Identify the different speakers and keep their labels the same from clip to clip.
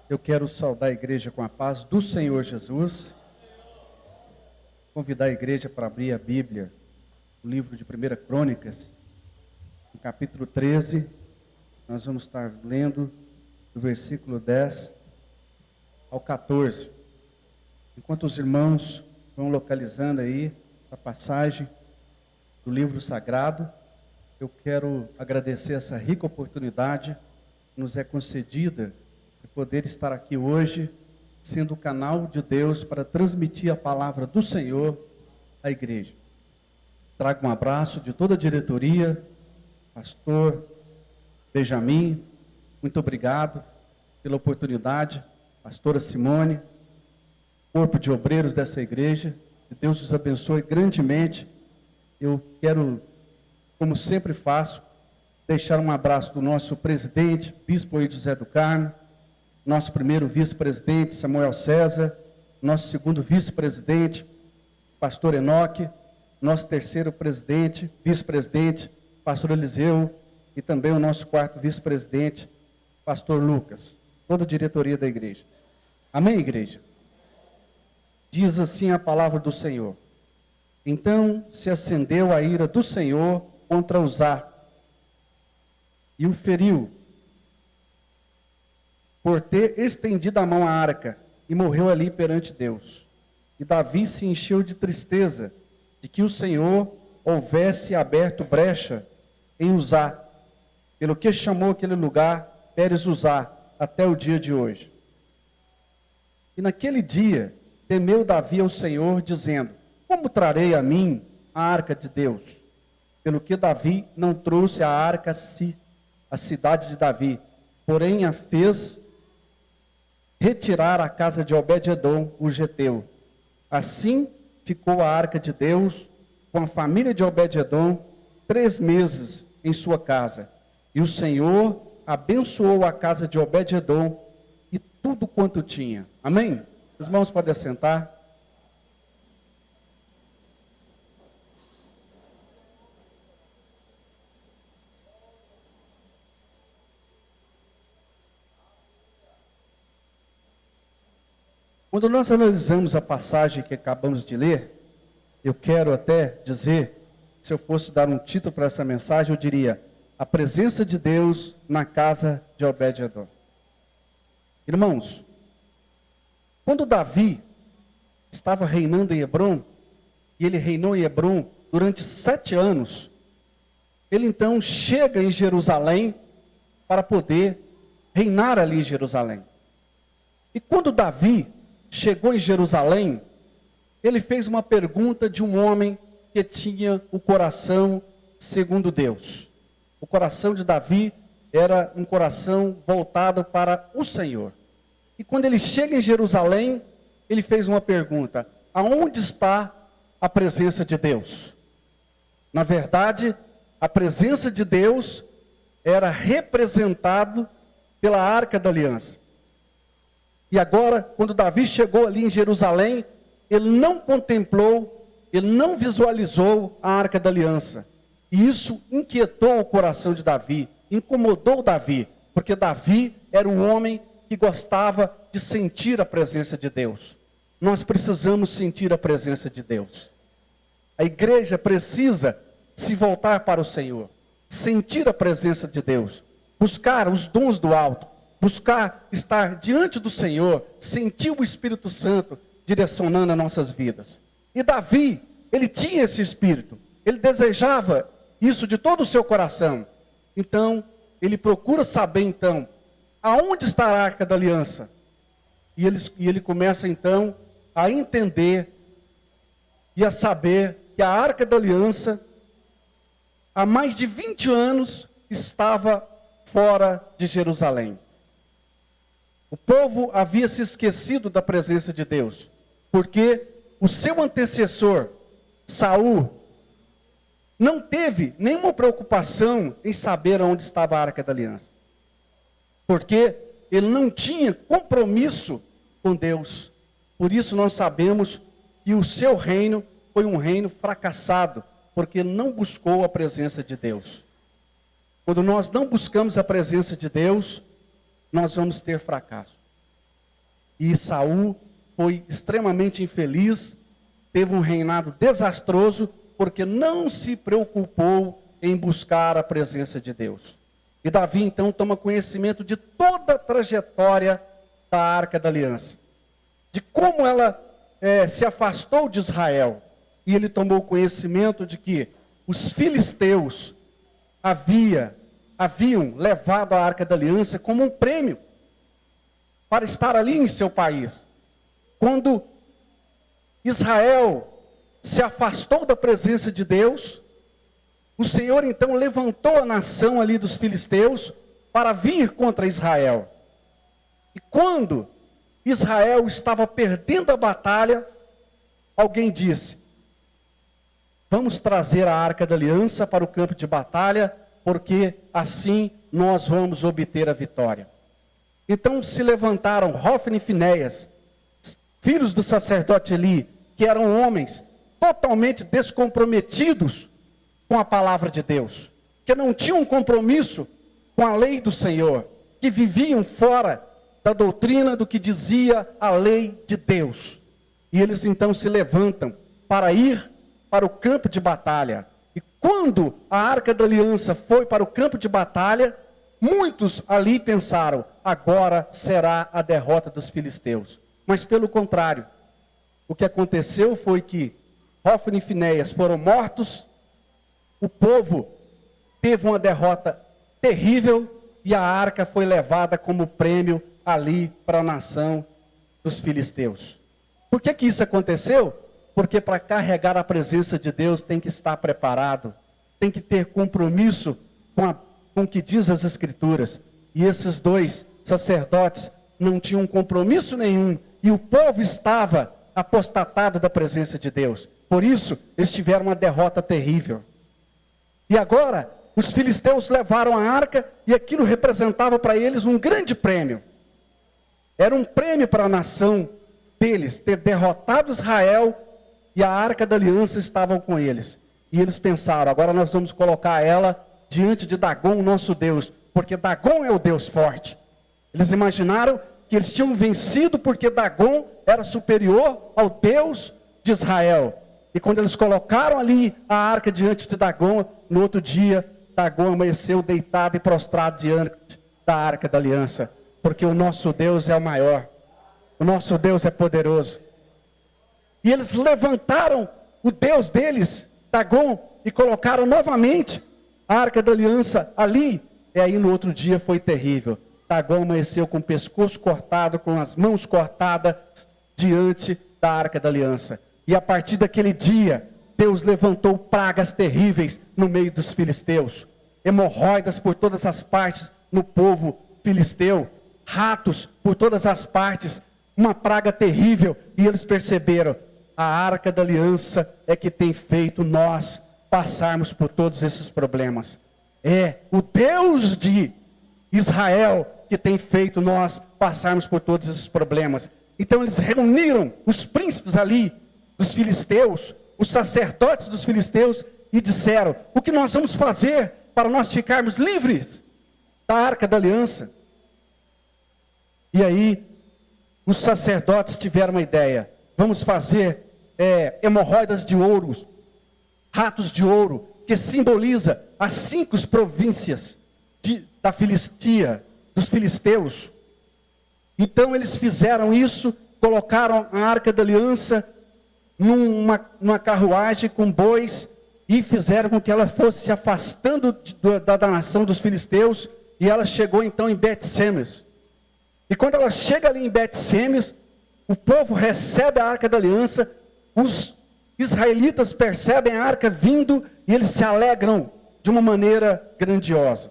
Speaker 1: Eu quero saudar a igreja com a paz do Senhor Jesus. Convidar a igreja para abrir a Bíblia, o livro de 1 Crônicas, no capítulo 13. Nós vamos estar lendo do versículo 10 ao 14. Enquanto os irmãos vão localizando aí a passagem do livro sagrado, eu quero agradecer essa rica oportunidade que nos é concedida de poder estar aqui hoje, sendo o canal de Deus para transmitir a palavra do Senhor à igreja. Trago um abraço de toda a diretoria, pastor Benjamin, muito obrigado pela oportunidade, pastora Simone, corpo de obreiros dessa igreja, que Deus os abençoe grandemente. Eu quero, como sempre faço, deixar um abraço do nosso presidente, bispo José do Carmo, nosso primeiro vice-presidente, Samuel César, nosso segundo vice-presidente, pastor Enoque, nosso terceiro presidente, vice-presidente, pastor Eliseu, e também o nosso quarto vice-presidente, pastor Lucas, toda a diretoria da igreja. Amém, igreja? Diz assim a palavra do Senhor. Então se acendeu a ira do Senhor contra Uzá, e o feriu, por ter estendido a mão à arca, e morreu ali perante Deus. E Davi se encheu de tristeza, de que o Senhor houvesse aberto brecha em Uzá, pelo que chamou aquele lugar Pérez Uzá, até o dia de hoje. E naquele dia, temeu Davi ao Senhor, dizendo: como trarei a mim a arca de Deus? Pelo que Davi não trouxe a arca a si, a cidade de Davi, porém a fez retirar a casa de Obed-edom, o geteu. Assim ficou a arca de Deus com a família de Obed-edom 3 meses em sua casa. E o Senhor abençoou a casa de Obed-edom e tudo quanto tinha. Amém? Os irmãos podem assentar. Quando nós analisamos a passagem que acabamos de ler, eu quero até dizer, se eu fosse dar um título para essa mensagem, eu diria: a presença de Deus na casa de Obed-edom. Irmãos, quando Davi estava reinando em Hebrom, e ele reinou em Hebrom durante 7 anos, ele então chega em Jerusalém para poder reinar ali em Jerusalém. E quando Davi chegou em Jerusalém, ele fez uma pergunta de um homem que tinha o coração segundo Deus. O coração de Davi era um coração voltado para o Senhor. E quando ele chega em Jerusalém, ele fez uma pergunta: aonde está a presença de Deus? Na verdade, a presença de Deus era representado pela Arca da Aliança. E agora, quando Davi chegou ali em Jerusalém, ele não contemplou, ele não visualizou a Arca da Aliança. E isso inquietou o coração de Davi, incomodou Davi, porque Davi era um homem que gostava de sentir a presença de Deus. Nós precisamos sentir a presença de Deus. A igreja precisa se voltar para o Senhor, sentir a presença de Deus, buscar os dons do alto, buscar estar diante do Senhor, sentir o Espírito Santo direcionando as nossas vidas. E Davi, ele tinha esse espírito, ele desejava isso de todo o seu coração. Então, ele procura saber então, aonde está a Arca da Aliança? E ele começa então a entender e a saber que a Arca da Aliança, há mais de 20 anos, estava fora de Jerusalém. O povo havia se esquecido da presença de Deus, porque o seu antecessor, Saul, não teve nenhuma preocupação em saber onde estava a Arca da Aliança, porque ele não tinha compromisso com Deus. Por isso nós sabemos que o seu reino foi um reino fracassado, porque ele não buscou a presença de Deus. Quando nós não buscamos a presença de Deus, nós vamos ter fracasso. E Saul foi extremamente infeliz, teve um reinado desastroso, porque não se preocupou em buscar a presença de Deus. E Davi então toma conhecimento de toda a trajetória da Arca da Aliança, de como ela se afastou de Israel. E ele tomou conhecimento de que os filisteus haviam levado a Arca da Aliança como um prêmio para estar ali em seu país. Quando Israel se afastou da presença de Deus, o Senhor então levantou a nação ali dos filisteus para vir contra Israel. E quando Israel estava perdendo a batalha, alguém disse: vamos trazer a Arca da Aliança para o campo de batalha, porque assim nós vamos obter a vitória. Então se levantaram Hofni e Finéias, filhos do sacerdote Eli, que eram homens totalmente descomprometidos com a palavra de Deus, que não tinham compromisso com a lei do Senhor, que viviam fora da doutrina do que dizia a lei de Deus. E eles então se levantam para ir para o campo de batalha. E quando a Arca da Aliança foi para o campo de batalha, muitos ali pensaram: agora será a derrota dos filisteus. Mas pelo contrário, o que aconteceu foi que Hofni e Finéias foram mortos, o povo teve uma derrota terrível e a arca foi levada como prêmio ali para a nação dos filisteus. Por que isso aconteceu? Porque para carregar a presença de Deus tem que estar preparado, tem que ter compromisso com o que diz as Escrituras. E esses dois sacerdotes não tinham compromisso nenhum, e o povo estava apostatado da presença de Deus. Por isso, eles tiveram uma derrota terrível. E agora, os filisteus levaram a arca, e aquilo representava para eles um grande prêmio. Era um prêmio para a nação deles, ter derrotado Israel, e a Arca da Aliança estava com eles. E eles pensaram: agora nós vamos colocar ela diante de Dagom, nosso Deus, porque Dagom é o Deus forte. Eles imaginaram que eles tinham vencido porque Dagom era superior ao Deus de Israel. E quando eles colocaram ali a arca diante de Dagom, no outro dia, Dagom amanheceu deitado e prostrado diante da Arca da Aliança, porque o nosso Deus é o maior, o nosso Deus é poderoso. E eles levantaram o Deus deles, Dagom, e colocaram novamente a Arca da Aliança ali. E aí no outro dia foi terrível. Dagom amanheceu com o pescoço cortado, com as mãos cortadas, diante da Arca da Aliança. E a partir daquele dia, Deus levantou pragas terríveis no meio dos filisteus. Hemorroidas por todas as partes no povo filisteu. Ratos por todas as partes. Uma praga terrível. E eles perceberam: a Arca da Aliança é que tem feito nós passarmos por todos esses problemas. É o Deus de Israel que tem feito nós passarmos por todos esses problemas. Então eles reuniram os príncipes ali dos filisteus, os sacerdotes dos filisteus, e disseram: o que nós vamos fazer para nós ficarmos livres da Arca da Aliança? E aí os sacerdotes tiveram uma ideia: vamos fazer hemorroidas de ouro, ratos de ouro, que simboliza as 5 províncias da Filistia, dos filisteus. Então eles fizeram isso, colocaram a Arca da Aliança numa carruagem com bois, e fizeram com que ela fosse se afastando da nação dos filisteus, e ela chegou então em Bet-Semes. E quando ela chega ali em Bet-Semes, o povo recebe a Arca da Aliança, os israelitas percebem a arca vindo, e eles se alegram de uma maneira grandiosa.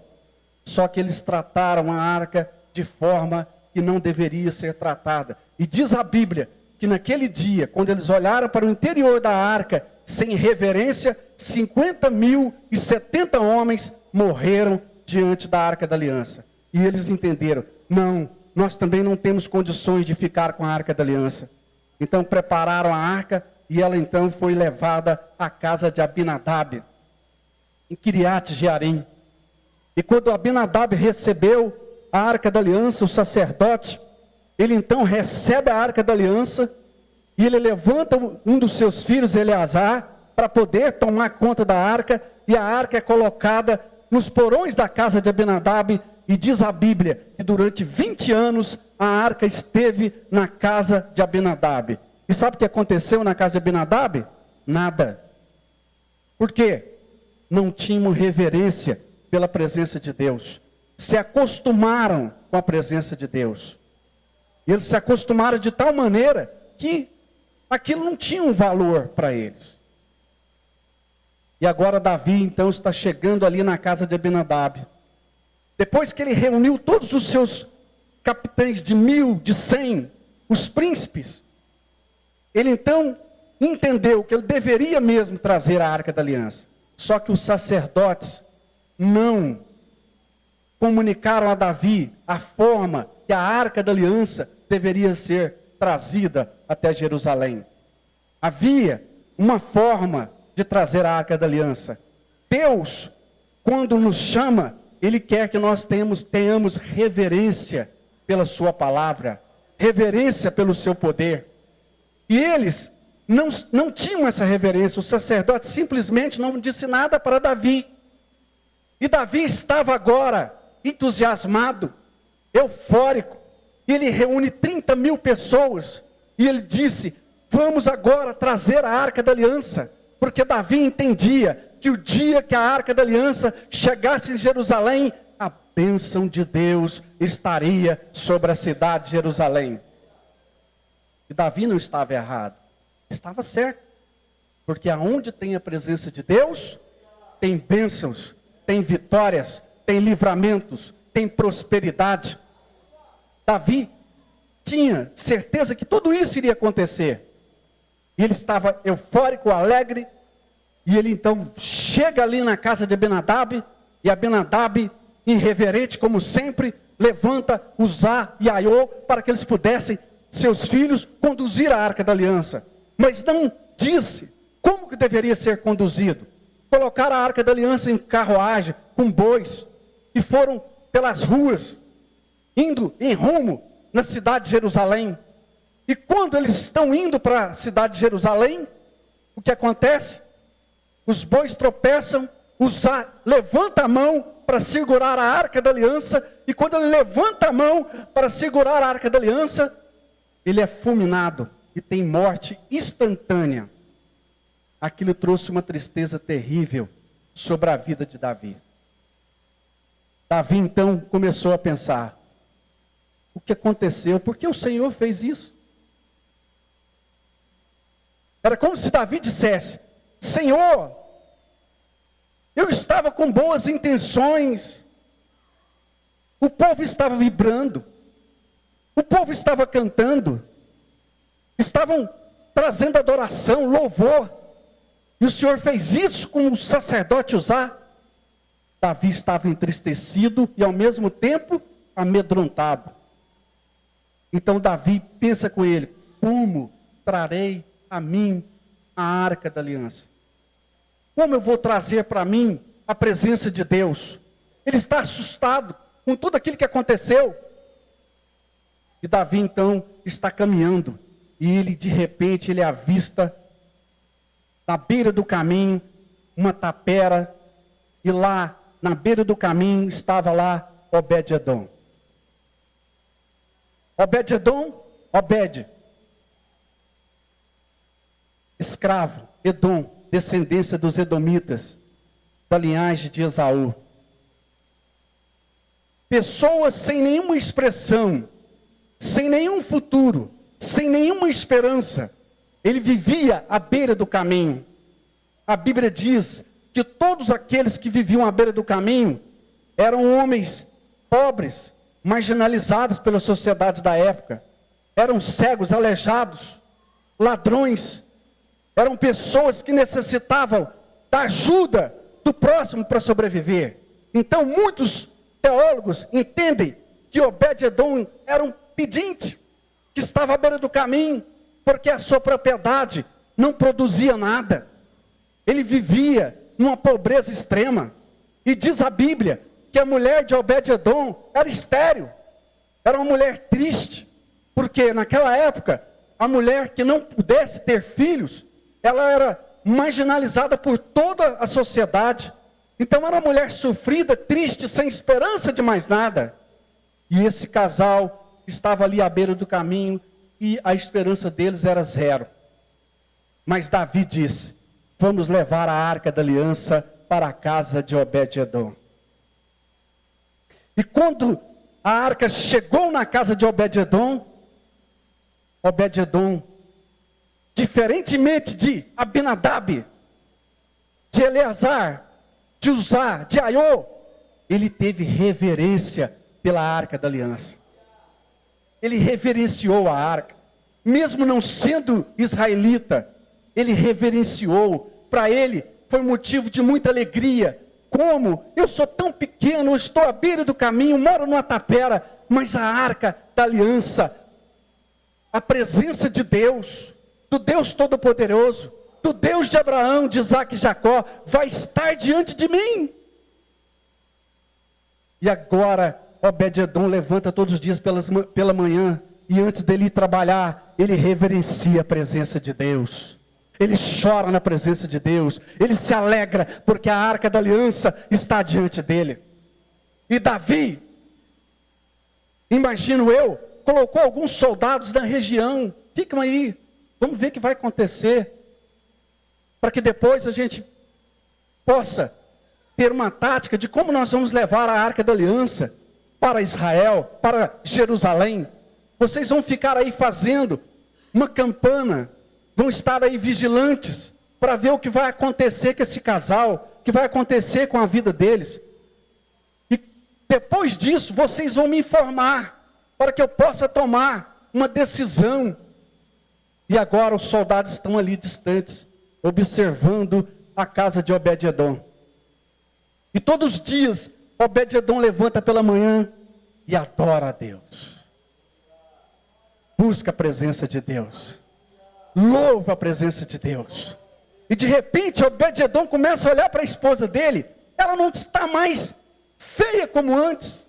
Speaker 1: Só que eles trataram a arca de forma que não deveria ser tratada. E diz a Bíblia que naquele dia, quando eles olharam para o interior da arca, sem reverência, 50.070 homens morreram diante da Arca da Aliança. E eles entenderam: não, nós também não temos condições de ficar com a Arca da Aliança. Então prepararam a arca, e ela então foi levada à casa de Abinadab, em Kiriat Jearim. E quando Abinadab recebeu a Arca da Aliança, o sacerdote, ele então recebe a Arca da Aliança, e ele levanta um dos seus filhos, Eleazar, para poder tomar conta da arca, e a arca é colocada nos porões da casa de Abinadab, e diz a Bíblia que durante 20 anos a arca esteve na casa de Abinadab. E sabe o que aconteceu na casa de Abinadab? Nada. Por quê? Não tinham reverência pela presença de Deus. Se acostumaram com a presença de Deus. E eles se acostumaram de tal maneira que aquilo não tinha um valor para eles. E agora Davi então está chegando ali na casa de Abinadab. Depois que ele reuniu todos os seus capitães de 1000, de 100, os príncipes, ele então entendeu que ele deveria mesmo trazer a Arca da Aliança. Só que os sacerdotes não comunicaram a Davi a forma que a Arca da Aliança deveria ser trazida até Jerusalém. Havia uma forma de trazer a Arca da Aliança. Deus, quando nos chama, Ele quer que nós tenhamos reverência pela sua palavra, reverência pelo seu poder. E eles não tinham essa reverência. O sacerdote simplesmente não disse nada para Davi. E Davi estava agora entusiasmado, eufórico. Ele reúne 30.000 pessoas. E ele disse: vamos agora trazer a Arca da Aliança. Porque Davi entendia que o dia que a Arca da Aliança chegasse em Jerusalém, a bênção de Deus estaria sobre a cidade de Jerusalém. E Davi não estava errado, estava certo. Porque aonde tem a presença de Deus, tem bênçãos, tem vitórias, tem livramentos, tem prosperidade. Davi tinha certeza que tudo isso iria acontecer. E ele estava eufórico, alegre. E ele então chega ali na casa de Abinadab. E Abinadab, irreverente como sempre, levanta Uzá e Aiô para que eles pudessem, seus filhos, conduzir a Arca da Aliança. Mas não disse como que deveria ser conduzido. Colocaram a Arca da Aliança em carruagem, com bois. E foram pelas ruas, indo em rumo na cidade de Jerusalém. E quando eles estão indo para a cidade de Jerusalém, o que acontece? Os bois tropeçam, Uzá levanta a mão para segurar a Arca da Aliança, e quando ele levanta a mão para segurar a Arca da Aliança, ele é fulminado e tem morte instantânea. Aquilo trouxe uma tristeza terrível sobre a vida de Davi. Davi então começou a pensar: o que aconteceu? Por que o Senhor fez isso? Era como se Davi dissesse: Senhor, eu estava com boas intenções, o povo estava vibrando, o povo estava cantando, estavam trazendo adoração, louvor, e o Senhor fez isso com o sacerdote Uzá. Davi estava entristecido e ao mesmo tempo amedrontado. Então Davi pensa com ele: como trarei a mim a Arca da Aliança? Como eu vou trazer para mim a presença de Deus? Ele está assustado com tudo aquilo que aconteceu. E Davi então está caminhando, e ele de repente ele avista na beira do caminho uma tapera, e lá na beira do caminho estava lá Obed-edom. Obed-edom, Obed, escravo, Edom, descendência dos edomitas, da linhagem de Esaú. Pessoas sem nenhuma expressão, sem nenhum futuro, sem nenhuma esperança. Ele vivia à beira do caminho. A Bíblia diz que todos aqueles que viviam à beira do caminho eram homens pobres, marginalizados pela sociedade da época. Eram cegos, aleijados, ladrões. Eram pessoas que necessitavam da ajuda do próximo para sobreviver. Então muitos teólogos entendem que Obed-edom era um pedinte que estava à beira do caminho, porque a sua propriedade não produzia nada. Ele vivia numa pobreza extrema. E diz a Bíblia que a mulher de Obed-edom era estéril. Era uma mulher triste. Porque naquela época, a mulher que não pudesse ter filhos, ela era marginalizada por toda a sociedade. Então era uma mulher sofrida, triste, sem esperança de mais nada. E esse casal estava ali à beira do caminho e a esperança deles era zero. Mas Davi disse: vamos levar a arca da aliança para a casa de Obed-edom. E quando a arca chegou na casa de Obed-edom, Obed-edom, diferentemente de Abinadab, de Eleazar, de Uzá, de Aiô, ele teve reverência pela arca da aliança. Ele reverenciou a arca, mesmo não sendo israelita, ele reverenciou. Para ele foi motivo de muita alegria. Como? Eu sou tão pequeno, eu estou à beira do caminho, moro numa tapera, mas a arca da aliança, a presença de Deus, do Deus Todo-Poderoso, do Deus de Abraão, de Isaac e Jacó, vai estar diante de mim. E agora, Obed-edom levanta todos os dias pela manhã, e antes dele ir trabalhar, ele reverencia a presença de Deus. Ele chora na presença de Deus, ele se alegra, porque a arca da aliança está diante dele. E Davi, imagino eu, colocou alguns soldados na região. Ficam aí, vamos ver o que vai acontecer, para que depois a gente possa ter uma tática de como nós vamos levar a arca da aliança para Israel, para Jerusalém. Vocês vão ficar aí fazendo uma campana, vão estar aí vigilantes, para ver o que vai acontecer com esse casal, o que vai acontecer com a vida deles. E depois disso, vocês vão me informar, para que eu possa tomar uma decisão. E agora os soldados estão ali distantes, observando a casa de Obed-edom. E todos os dias, Obed-edom levanta pela manhã e adora a Deus. Busca a presença de Deus. Louva a presença de Deus. E de repente, Obed-edom começa a olhar para a esposa dele. Ela não está mais feia como antes.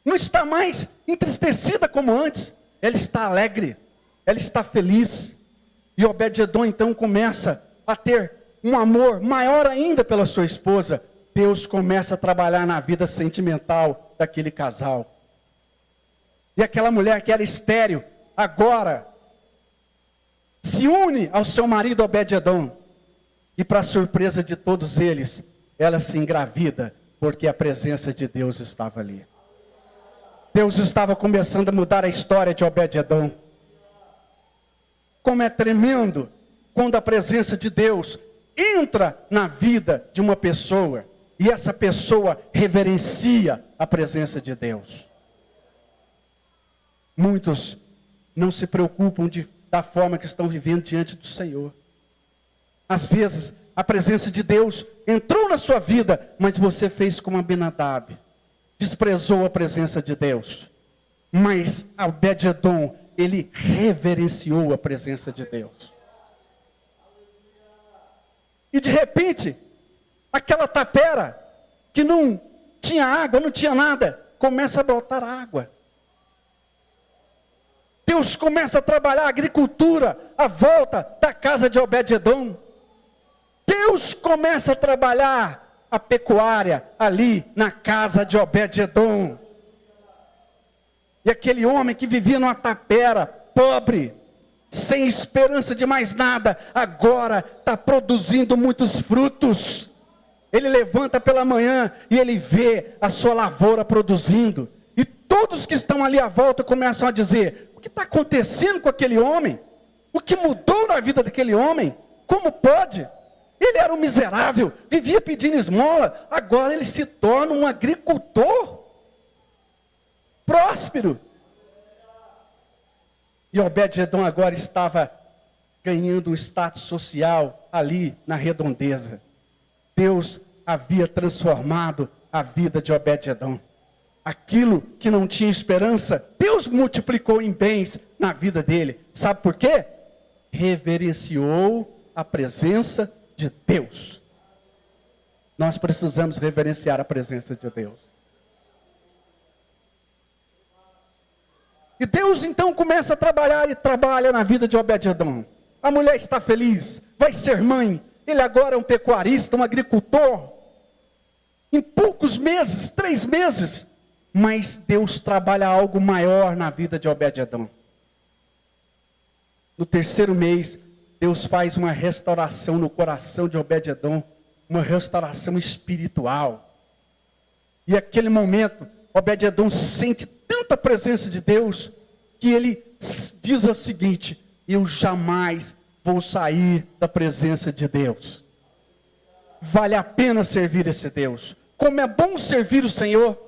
Speaker 1: Não está mais entristecida como antes. Ela está alegre. Ela está feliz. E Obed-edom então começa a ter um amor maior ainda pela sua esposa. Deus começa a trabalhar na vida sentimental daquele casal. E aquela mulher que era estéril, agora se une ao seu marido Obed-edom. E para surpresa de todos eles, ela se engravida, porque a presença de Deus estava ali. Deus estava começando a mudar a história de Obed-edom. Como é tremendo quando a presença de Deus entra na vida de uma pessoa, e essa pessoa reverencia a presença de Deus. Muitos não se preocupam da forma que estão vivendo diante do Senhor. Às vezes, a presença de Deus entrou na sua vida, mas você fez como Abinadab, desprezou a presença de Deus. Mas Obed-edom, ele reverenciou a presença de Deus. E de repente, aquela tapera, que não tinha água, não tinha nada, começa a botar água. Deus começa a trabalhar a agricultura à volta da casa de Obed-edom. Deus começa a trabalhar a pecuária ali na casa de Obed-edom. E aquele homem que vivia numa tapera, pobre, sem esperança de mais nada, agora está produzindo muitos frutos. Ele levanta pela manhã e ele vê a sua lavoura produzindo. E todos que estão ali à volta começam a dizer: o que está acontecendo com aquele homem? O que mudou na vida daquele homem? Como pode? Ele era um miserável, vivia pedindo esmola, agora ele se torna um agricultor próspero. E Obed-edom agora estava ganhando um status social ali na redondeza. Deus havia transformado a vida de Obed-edom. Aquilo que não tinha esperança, Deus multiplicou em bens na vida dele. Sabe por quê? Reverenciou a presença de Deus. Nós precisamos reverenciar a presença de Deus. E Deus então começa a trabalhar e trabalha na vida de Obed-edom. A mulher está feliz, vai ser mãe. Ele agora é um pecuarista, um agricultor. Em poucos meses, 3 meses. Mas Deus trabalha algo maior na vida de Obed-edom. No 3º mês, Deus faz uma restauração no coração de Obed-edom. Uma restauração espiritual. E aquele momento, Obed-edom sente tanta presença de Deus, que ele diz o seguinte: eu jamais vou sair da presença de Deus. Vale a pena servir esse Deus. Como é bom servir o Senhor.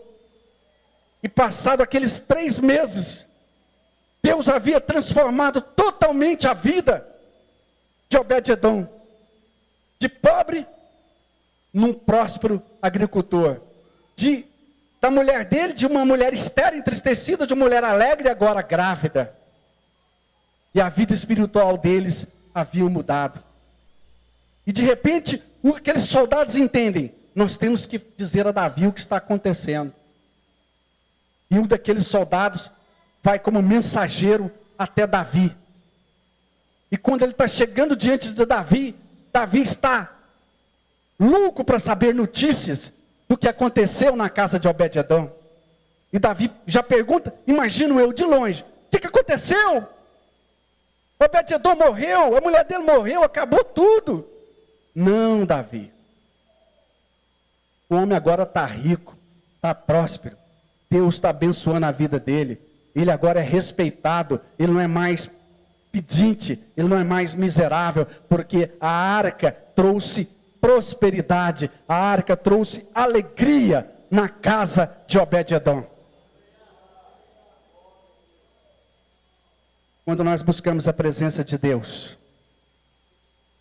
Speaker 1: E passado aqueles 3 meses, Deus havia transformado totalmente a vida de Obed-edom. De pobre, num próspero agricultor. Da mulher dele, de uma mulher estéril, entristecida, de uma mulher alegre, agora grávida. E a vida espiritual deles havia mudado. E de repente, aqueles soldados entendem: nós temos que dizer a Davi o que está acontecendo. E um daqueles soldados vai como mensageiro até Davi. E quando ele está chegando diante de Davi, Davi está louco para saber notícias do que aconteceu na casa de Obed-edom. E Davi já pergunta, imagino eu de longe: o que aconteceu? Obed-edom morreu, a mulher dele morreu, acabou tudo. Não, Davi. O homem agora está rico, está próspero. Deus está abençoando a vida dele. Ele agora é respeitado, ele não é mais pedinte, ele não é mais miserável, porque a arca trouxe prosperidade, a arca trouxe alegria na casa de Obed-edom. Quando nós buscamos a presença de Deus,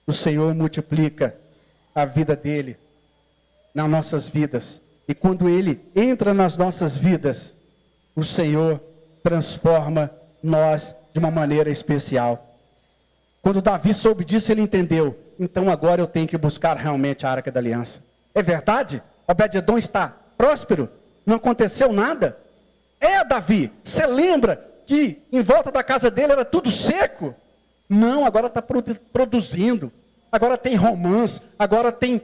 Speaker 1: o Senhor multiplica a vida dele nas nossas vidas. E quando ele entra nas nossas vidas, o Senhor transforma nós de uma maneira especial. Quando Davi soube disso, ele entendeu: então agora eu tenho que buscar realmente a arca da aliança. É verdade? Obed-edom está próspero? Não aconteceu nada? Davi, você lembra que em volta da casa dele era tudo seco? Não, agora está produzindo. Agora tem romãs, agora tem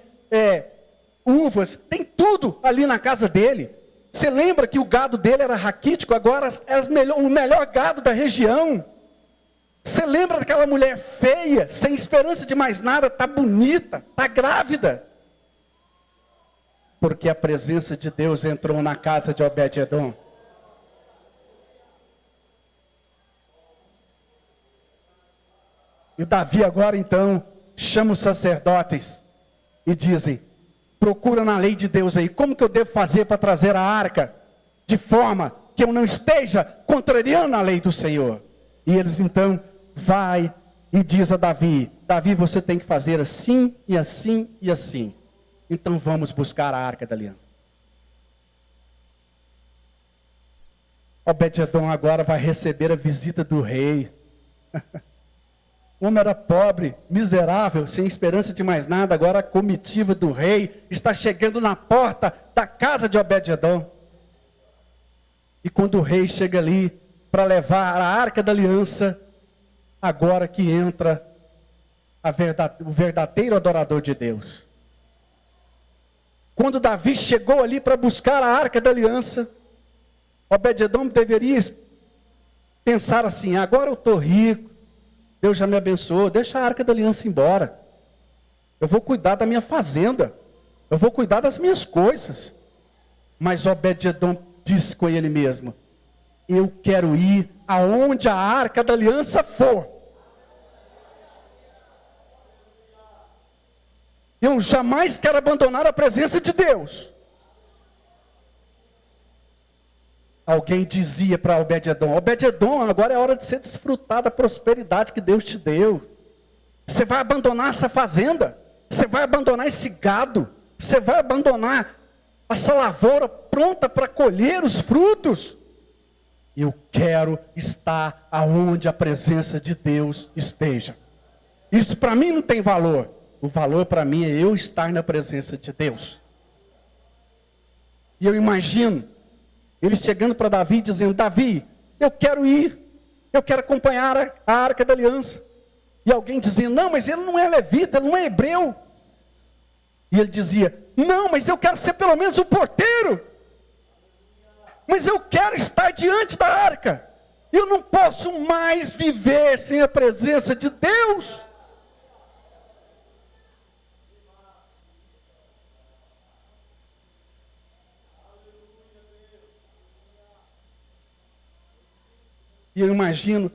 Speaker 1: uvas, tem tudo ali na casa dele. Você lembra que o gado dele era raquítico, agora é o melhor gado da região. Você lembra daquela mulher feia, sem esperança de mais nada, está bonita, está grávida? Porque a presença de Deus entrou na casa de Obed-edom. E Davi agora então chama os sacerdotes e dizem: procura na lei de Deus aí, como que eu devo fazer para trazer a arca de forma que eu não esteja contrariando a lei do Senhor? E eles então vai e diz a Davi: Davi, você tem que fazer assim e assim e assim. Então vamos buscar a arca da aliança. Obed-edom agora vai receber a visita do rei. O homem era pobre, miserável, sem esperança de mais nada. Agora a comitiva do rei está chegando na porta da casa de Obed-edom. E quando o rei chega ali para levar a arca da aliança, agora que entra o verdadeiro adorador de Deus. Quando Davi chegou ali para buscar a arca da aliança, Obed-edom deveria pensar assim: agora eu estou rico, Deus já me abençoou, deixa a arca da aliança embora. Eu vou cuidar da minha fazenda, eu vou cuidar das minhas coisas. Mas Obed-edom disse com ele mesmo: eu quero ir aonde a arca da aliança for. Eu jamais quero abandonar a presença de Deus. Alguém dizia para Obed-edom: Obed-edom, agora é hora de você desfrutar da prosperidade que Deus te deu. Você vai abandonar essa fazenda, você vai abandonar esse gado, você vai abandonar essa lavoura pronta para colher os frutos. Eu quero estar aonde a presença de Deus esteja. Isso para mim não tem valor. O valor para mim é eu estar na presença de Deus. E eu imagino ele chegando para Davi dizendo: Davi, eu quero ir, eu quero acompanhar a Arca da Aliança. E alguém dizia, não, mas ele não é levita, ele não é hebreu. E ele dizia, não, mas eu quero ser pelo menos o porteiro. Mas eu quero estar diante da arca. Eu não posso mais viver sem a presença de Deus. E eu imagino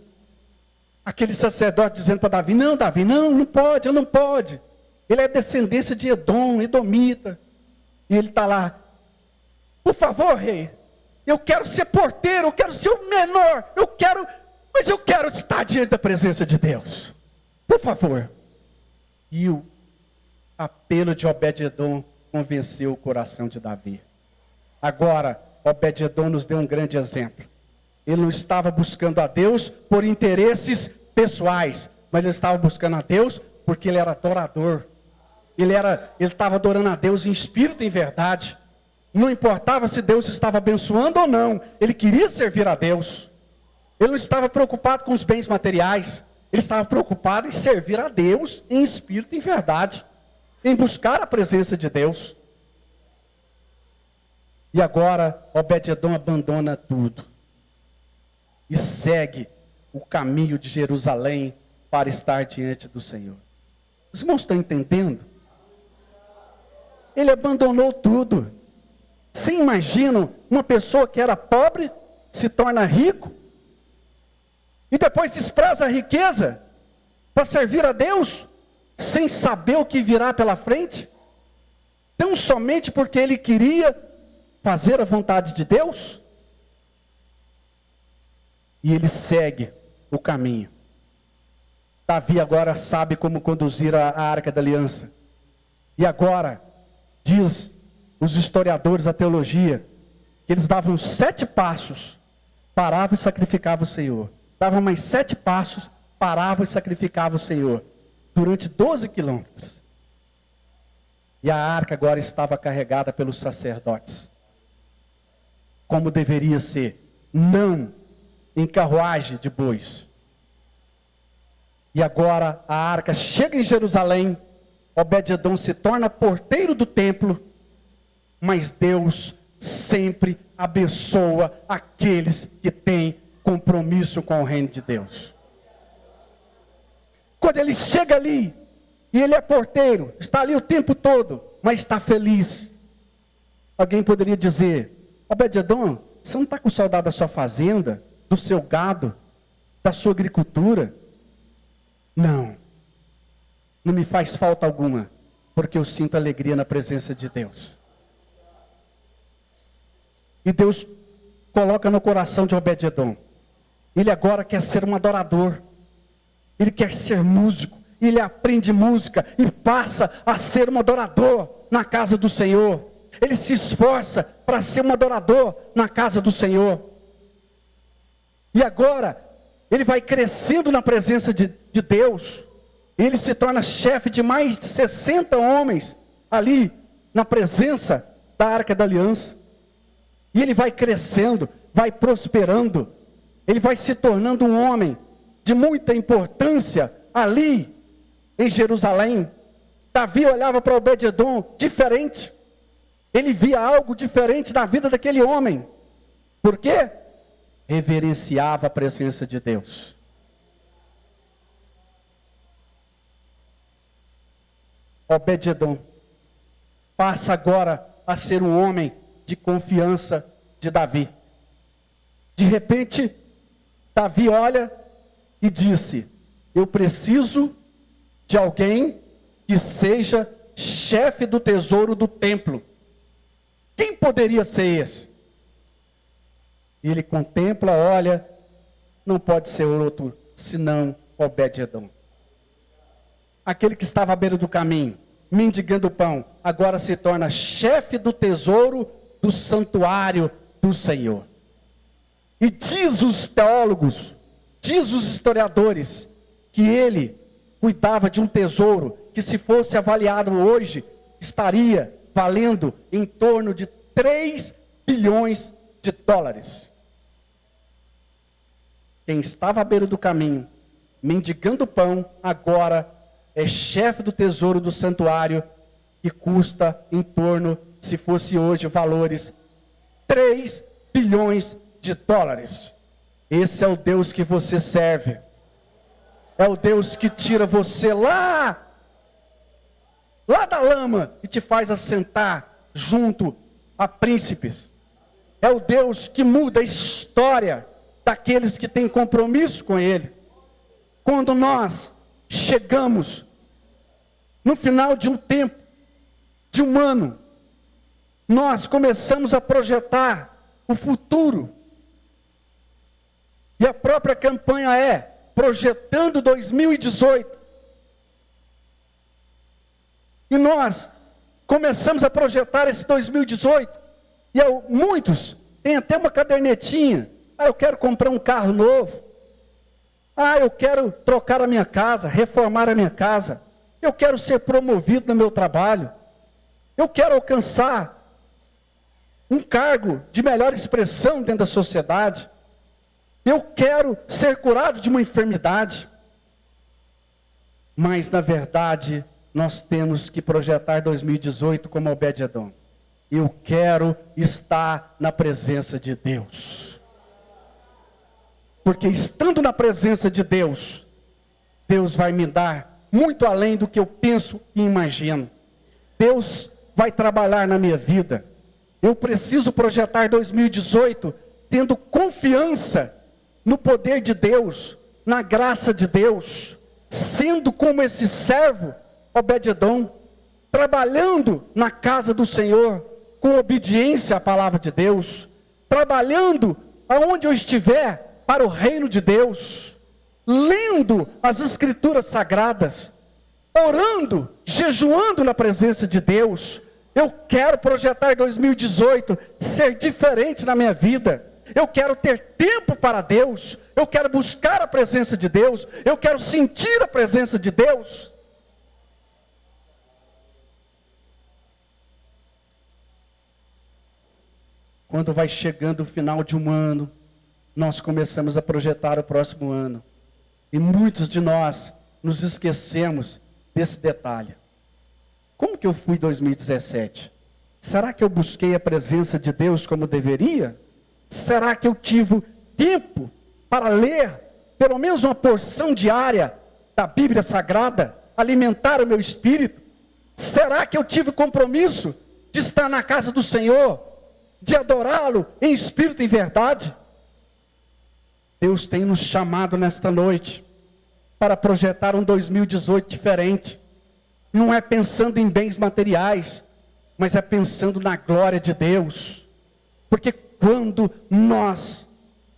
Speaker 1: aquele sacerdote dizendo para Davi, não, não pode, não pode. Ele é descendência de Edom, Edomita. E ele está lá, por favor, rei, eu quero ser porteiro, eu quero ser o menor, mas eu quero estar diante da presença de Deus. Por favor. E o apelo de Obed-edom convenceu o coração de Davi. Agora, Obed-edom nos deu um grande exemplo. Ele não estava buscando a Deus por interesses pessoais, mas ele estava buscando a Deus porque ele era adorador. Ele estava adorando a Deus em espírito e em verdade. Não importava se Deus estava abençoando ou não, ele queria servir a Deus. Ele não estava preocupado com os bens materiais, ele estava preocupado em servir a Deus em espírito e em verdade, em buscar a presença de Deus. E agora Obed-edom abandona tudo e segue o caminho de Jerusalém para estar diante do Senhor. Os irmãos estão entendendo? Ele abandonou tudo. Você imagina uma pessoa que era pobre, se torna rico, e depois despreza a riqueza para servir a Deus, sem saber o que virá pela frente? Tão somente porque ele queria fazer a vontade de Deus? E ele segue o caminho. Davi agora sabe como conduzir a Arca da Aliança. E agora, diz os historiadores da teologia, que eles davam 7 passos, paravam e sacrificavam o Senhor. Davam mais 7 passos, paravam e sacrificavam o Senhor. Durante 12 quilômetros. E a arca agora estava carregada pelos sacerdotes. Como deveria ser. Não em carruagem de bois. E agora a arca chega em Jerusalém. Obed-edom se torna porteiro do templo. Mas Deus sempre abençoa aqueles que têm compromisso com o reino de Deus. Quando ele chega ali, e ele é porteiro, está ali o tempo todo, mas está feliz. Alguém poderia dizer, Obed-edom, você não está com saudade da sua fazenda, do seu gado, da sua agricultura? Não me faz falta alguma, porque eu sinto alegria na presença de Deus. E Deus coloca no coração de Obed-edom, ele agora quer ser um adorador, ele quer ser músico, ele aprende música e passa a ser um adorador na casa do Senhor. Ele se esforça para ser um adorador na casa do Senhor. E agora, ele vai crescendo na presença de Deus. Ele se torna chefe de mais de 60 homens ali na presença da Arca da Aliança. E ele vai crescendo, vai prosperando. Ele vai se tornando um homem de muita importância ali em Jerusalém. Davi olhava para Obed-edom diferente. Ele via algo diferente na vida daquele homem. Por quê? Reverenciava a presença de Deus. Obed-edom passa agora a ser um homem de confiança de Davi. De repente, Davi olha e disse, eu preciso de alguém que seja chefe do tesouro do templo. Quem poderia ser esse? E ele contempla, olha, não pode ser outro senão Obed-edom. Aquele que estava à beira do caminho, mendigando pão, agora se torna chefe do tesouro do santuário do Senhor. E diz os teólogos, diz os historiadores, que ele cuidava de um tesouro que, se fosse avaliado hoje, estaria valendo em torno de 3 bilhões de dólares. quem estava à beira do caminho, mendigando pão, agora é chefe do tesouro do santuário, que custa em torno, se fosse hoje, valores 3 bilhões de dólares. Esse é o Deus que você serve. É o Deus que tira você lá da lama e te faz assentar junto a príncipes. É o Deus que muda a história daqueles que têm compromisso com Ele. Quando nós chegamos no final de um tempo, de um ano, nós começamos a projetar o futuro. E a própria campanha é Projetando 2018. E nós começamos a projetar esse 2018. E muitos têm até uma cadernetinha. Eu quero comprar um carro novo. Eu quero trocar a minha casa, reformar a minha casa. Eu quero ser promovido no meu trabalho. Eu quero alcançar um cargo de melhor expressão dentro da sociedade. Eu quero ser curado de uma enfermidade. Mas, na verdade, nós temos que projetar 2018 como Obed-Edom. Eu quero estar na presença de Deus. Porque estando na presença de Deus, Deus vai me dar muito além do que eu penso e imagino. Deus vai trabalhar na minha vida. Eu preciso projetar 2018 tendo confiança no poder de Deus, na graça de Deus, sendo como esse servo, Obed-Edom, trabalhando na casa do Senhor, com obediência à palavra de Deus, trabalhando aonde eu estiver para o reino de Deus, lendo as escrituras sagradas, orando, jejuando na presença de Deus. Eu quero projetar 2018, ser diferente na minha vida. Eu quero ter tempo para Deus. Eu quero buscar a presença de Deus. Eu quero sentir a presença de Deus. Quando vai chegando o final de um ano, nós começamos a projetar o próximo ano. E muitos de nós nos esquecemos desse detalhe. Como que eu fui em 2017? Será que eu busquei a presença de Deus como deveria? Será que eu tive tempo para ler pelo menos uma porção diária da Bíblia Sagrada? Alimentar o meu espírito? Será que eu tive compromisso de estar na casa do Senhor? De adorá-lo em espírito e verdade? Deus tem nos chamado nesta noite para projetar um 2018 diferente. Não é pensando em bens materiais, mas é pensando na glória de Deus. Porque quando nós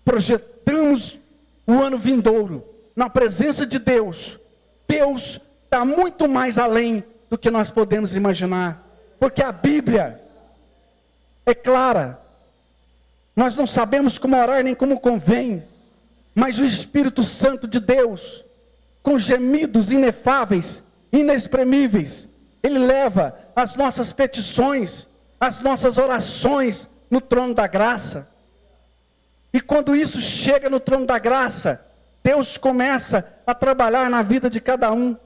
Speaker 1: projetamos o ano vindouro na presença de Deus, Deus está muito mais além do que nós podemos imaginar. Porque a Bíblia é clara. Nós não sabemos como orar nem como convém, mas o Espírito Santo de Deus, com gemidos inefáveis, inexprimíveis, Ele leva as nossas petições, as nossas orações no trono da graça. E quando isso chega no trono da graça, Deus começa a trabalhar na vida de cada um.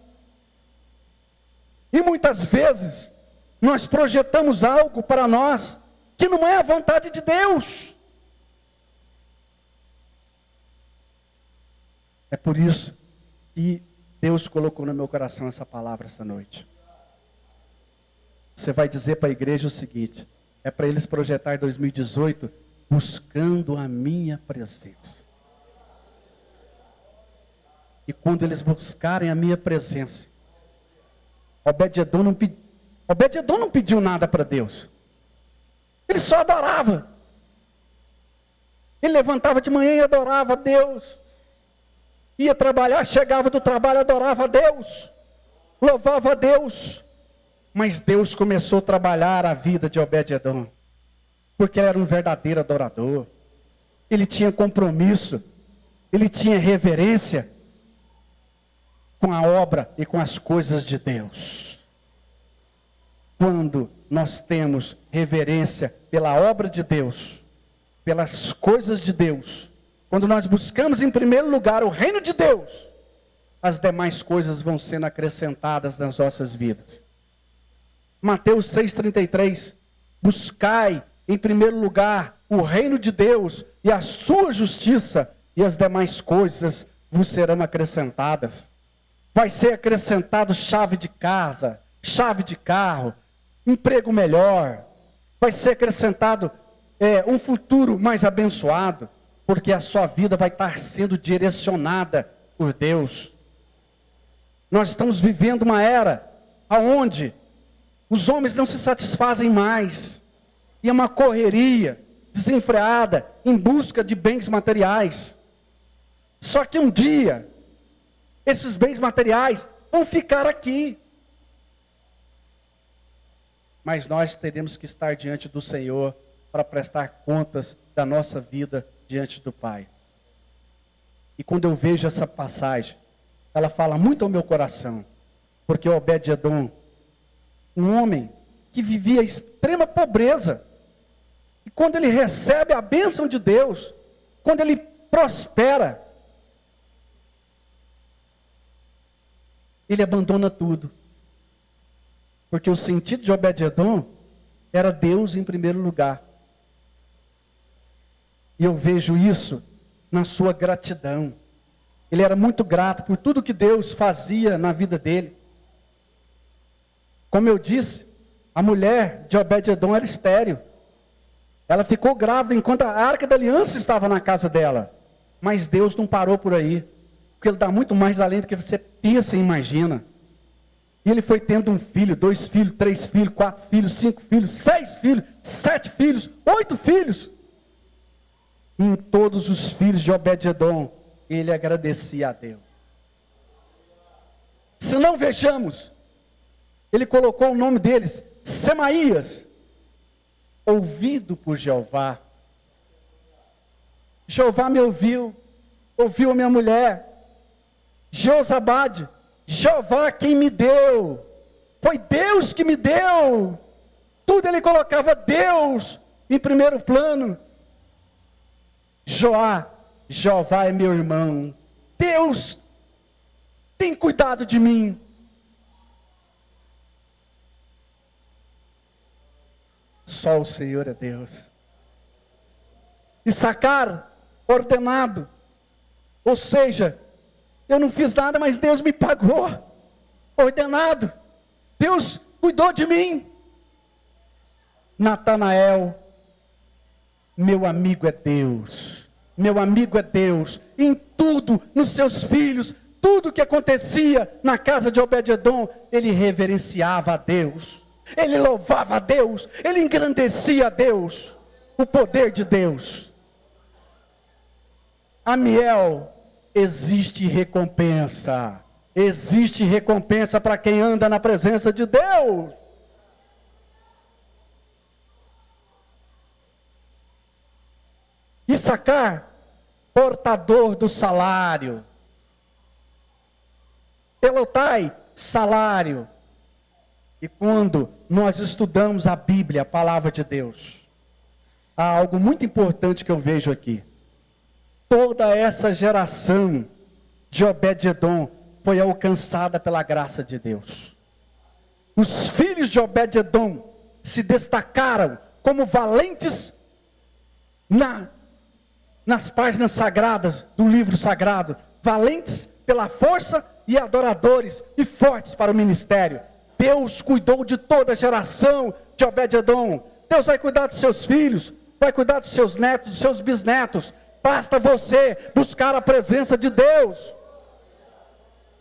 Speaker 1: E muitas vezes, nós projetamos algo para nós, que não é a vontade de Deus. É por isso que Deus colocou no meu coração essa palavra essa noite. Você vai dizer para a igreja o seguinte: é para eles projetar 2018 buscando a minha presença. E quando eles buscarem a minha presença, Obed-Edom não pediu nada para Deus. Ele só adorava. Ele levantava de manhã e adorava a Deus. Ia trabalhar, chegava do trabalho, adorava a Deus. Louvava a Deus. Mas Deus começou a trabalhar a vida de Obed-Edom. Porque ele era um verdadeiro adorador. Ele tinha compromisso. Ele tinha reverência com a obra e com as coisas de Deus. Quando nós temos reverência pela obra de Deus, pelas coisas de Deus, quando nós buscamos em primeiro lugar o reino de Deus, as demais coisas vão sendo acrescentadas nas nossas vidas. Mateus 6,33, buscai em primeiro lugar o reino de Deus e a sua justiça, e as demais coisas vos serão acrescentadas. Vai ser acrescentado chave de casa, chave de carro, emprego melhor. Vai ser acrescentado um futuro mais abençoado, porque a sua vida vai estar sendo direcionada por Deus. Nós estamos vivendo uma era onde os homens não se satisfazem mais, e é uma correria desenfreada em busca de bens materiais. Só que um dia, esses bens materiais vão ficar aqui. Mas nós teremos que estar diante do Senhor para prestar contas da nossa vida diante do Pai. E quando eu vejo essa passagem, ela fala muito ao meu coração, porque Obed-edom, um homem que vivia extrema pobreza, e quando ele recebe a bênção de Deus, quando ele prospera, ele abandona tudo. Porque o sentido de Obed-edom era Deus em primeiro lugar. E eu vejo isso na sua gratidão. Ele era muito grato por tudo que Deus fazia na vida dele. Como eu disse, a mulher de Obed-edom era estéril. Ela ficou grávida enquanto a arca da aliança estava na casa dela. Mas Deus não parou por aí. Porque Ele dá muito mais além do que você pensa e imagina. E ele foi tendo um filho, 2 filhos, 3 filhos, 4 filhos, 5 filhos, 6 filhos, 7 filhos, 8 filhos. E em todos os filhos de Obed-edom, ele agradecia a Deus. Se não vejamos, ele colocou o nome deles, Semaías, ouvido por Jeová. Jeová me ouviu a minha mulher. Josabade, Jeová quem me deu, foi Deus que me deu. Tudo ele colocava Deus em primeiro plano. Jeová é meu irmão, Deus tem cuidado de mim. Só o Senhor é Deus. Issacar, ordenado, ou seja, eu não fiz nada, mas Deus me pagou. Ordenado. Deus cuidou de mim. Natanael, meu amigo é Deus. Meu amigo é Deus. Em tudo, nos seus filhos, tudo que acontecia na casa de Obed-edom, ele reverenciava a Deus. Ele louvava a Deus. Ele engrandecia a Deus. O poder de Deus. Amiel, existe recompensa. Existe recompensa para quem anda na presença de Deus. Issacar, portador do salário. Pelotai, salário. E quando nós estudamos a Bíblia, a palavra de Deus, há algo muito importante que eu vejo aqui. Toda essa geração de Obed-edom foi alcançada pela graça de Deus. Os filhos de Obed-edom se destacaram como valentes nas páginas sagradas do livro sagrado. Valentes pela força e adoradores e fortes para o ministério. Deus cuidou de toda a geração de Obed-edom. Deus vai cuidar dos seus filhos, vai cuidar dos seus netos, dos seus bisnetos. Basta você buscar a presença de Deus.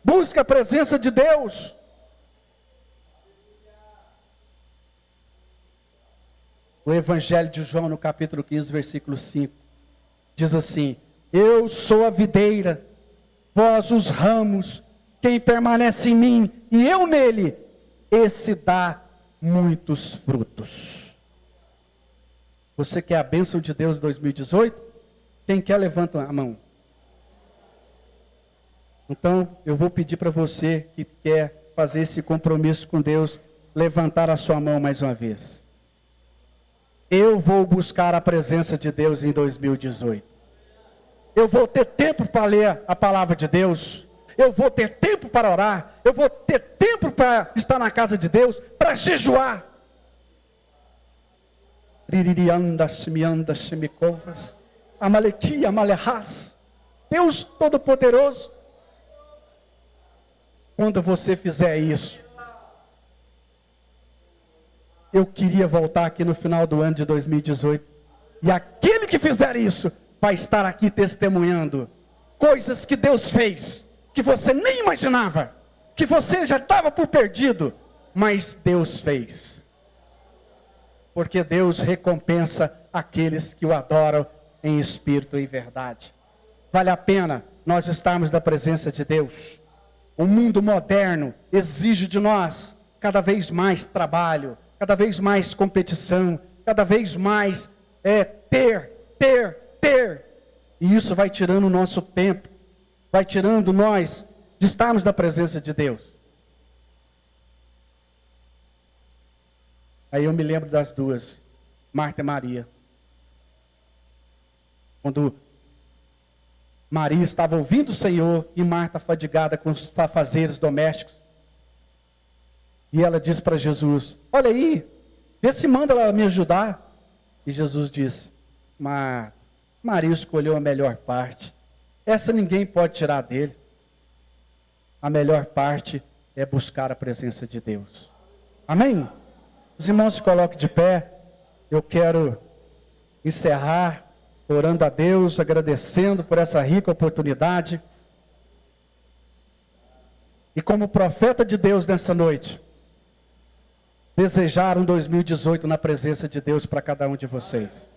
Speaker 1: Busca a presença de Deus. O Evangelho de João, no capítulo 15, versículo 5, diz assim: eu sou a videira, vós os ramos, quem permanece em mim e eu nele, esse dá muitos frutos. Você quer a bênção de Deus em 2018? Quem quer, levanta a mão. Então, eu vou pedir para você que quer fazer esse compromisso com Deus, levantar a sua mão mais uma vez. Eu vou buscar a presença de Deus em 2018. Eu vou ter tempo para ler a palavra de Deus. Eu vou ter tempo para orar. Eu vou ter tempo para estar na casa de Deus, para jejuar. Amalequia, Amalehás. Deus Todo-Poderoso. Quando você fizer isso, eu queria voltar aqui no final do ano de 2018. E aquele que fizer isso, vai estar aqui testemunhando coisas que Deus fez, que você nem imaginava, que você já estava por perdido, mas Deus fez. Porque Deus recompensa aqueles que o adoram em espírito e verdade. Vale a pena nós estarmos na presença de Deus. O mundo moderno exige de nós cada vez mais trabalho, cada vez mais competição, cada vez mais ter. E isso vai tirando o nosso tempo, vai tirando nós de estarmos na presença de Deus. Aí eu me lembro das duas, Marta e Maria. Quando Maria estava ouvindo o Senhor e Marta fadigada com os afazeres domésticos. E ela disse para Jesus, olha aí, vê se manda ela me ajudar. E Jesus disse, Maria escolheu a melhor parte. Essa ninguém pode tirar dele. A melhor parte é buscar a presença de Deus. Amém? Os irmãos se coloquem de pé. Eu quero encerrar orando a Deus, agradecendo por essa rica oportunidade. E como profeta de Deus nessa noite, desejar um 2018 na presença de Deus para cada um de vocês.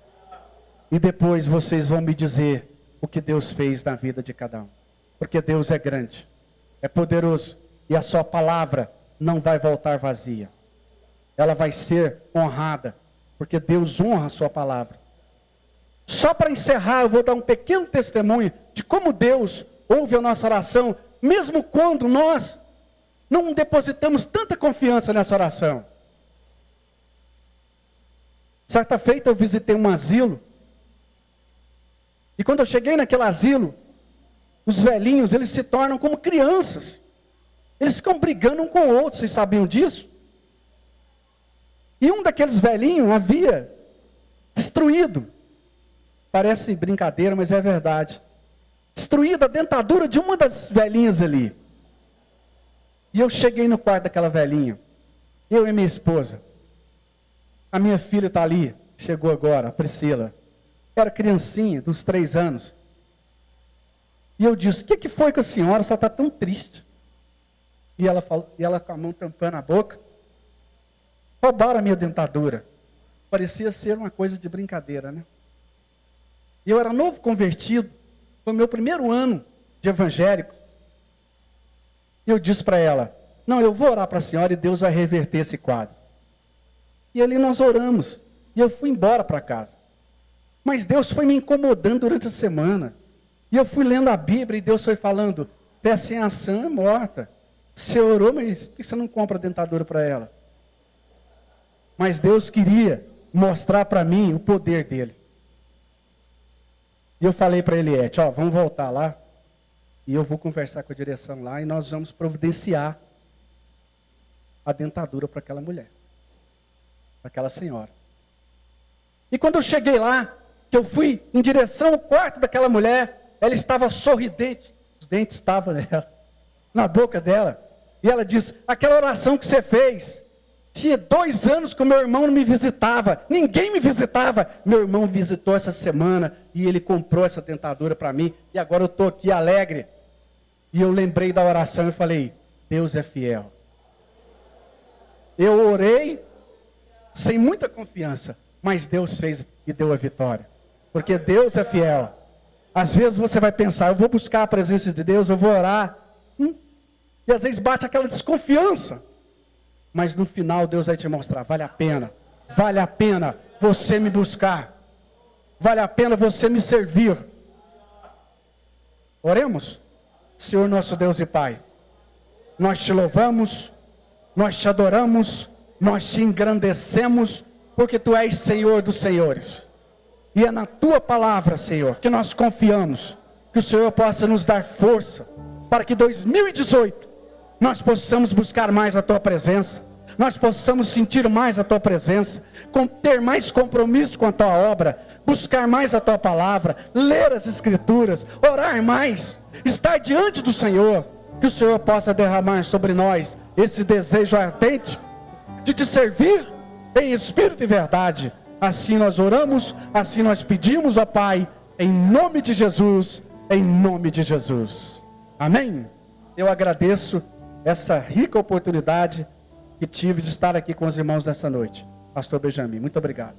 Speaker 1: E depois vocês vão me dizer o que Deus fez na vida de cada um. Porque Deus é grande, é poderoso, e a sua palavra não vai voltar vazia. Ela vai ser honrada, porque Deus honra a sua palavra. Só para encerrar, eu vou dar um pequeno testemunho de como Deus ouve a nossa oração, mesmo quando nós não depositamos tanta confiança nessa oração. Certa feita eu visitei um asilo, e quando eu cheguei naquele asilo, os velhinhos, eles se tornam como crianças. Eles ficam brigando um com o outro, vocês sabiam disso? E um daqueles velhinhos havia destruído, parece brincadeira, mas é verdade, destruído a dentadura de uma das velhinhas ali. E eu cheguei no quarto daquela velhinha, eu e minha esposa. A minha filha está ali, chegou agora, a Priscila. Era criancinha, dos 3 anos. E eu disse, o que foi com a senhora? Você está tão triste. E ela com a mão tampando a boca. Roubaram a minha dentadura. Parecia ser uma coisa de brincadeira, né? E eu era novo convertido. Foi o meu primeiro ano de evangélico. E eu disse para ela, não, eu vou orar para a senhora e Deus vai reverter esse quadro. E ali nós oramos. E eu fui embora para casa. Mas Deus foi me incomodando durante a semana. E eu fui lendo a Bíblia e Deus foi falando, fé sem ação é morta. Você orou, mas por que você não compra dentadura para ela? Mas Deus queria mostrar para mim o poder dele. E eu falei para Eliette, vamos voltar lá. E eu vou conversar com a direção lá e nós vamos providenciar a dentadura para aquela mulher. Para aquela senhora. E quando eu cheguei lá, que eu fui em direção ao quarto daquela mulher, ela estava sorridente. Os dentes estavam nela, na boca dela. E ela disse, aquela oração que você fez, tinha 2 anos que o meu irmão não me visitava, ninguém me visitava. Meu irmão me visitou essa semana e ele comprou essa dentadura para mim. E agora eu estou aqui alegre. E eu lembrei da oração e falei, Deus é fiel. Eu orei sem muita confiança, mas Deus fez e deu a vitória. Porque Deus é fiel. Às vezes você vai pensar, eu vou buscar a presença de Deus, eu vou orar. E às vezes bate aquela desconfiança. Mas no final Deus vai te mostrar, vale a pena você me buscar. Vale a pena você me servir. Oremos. Senhor nosso Deus e Pai, nós te louvamos, nós te adoramos, nós te engrandecemos, porque Tu és Senhor dos senhores. E é na Tua palavra, Senhor, que nós confiamos. que o Senhor possa nos dar força, para que 2018 nós possamos buscar mais a Tua presença, nós possamos sentir mais a Tua presença, ter mais compromisso com a Tua obra, buscar mais a Tua palavra, ler as Escrituras, orar mais, estar diante do Senhor, que o Senhor possa derramar sobre nós esse desejo ardente de Te servir em espírito e verdade. Assim nós oramos, assim nós pedimos, ó Pai, em nome de Jesus, em nome de Jesus. Amém? Eu agradeço essa rica oportunidade que tive de estar aqui com os irmãos nessa noite. Pastor Benjamin, muito obrigado.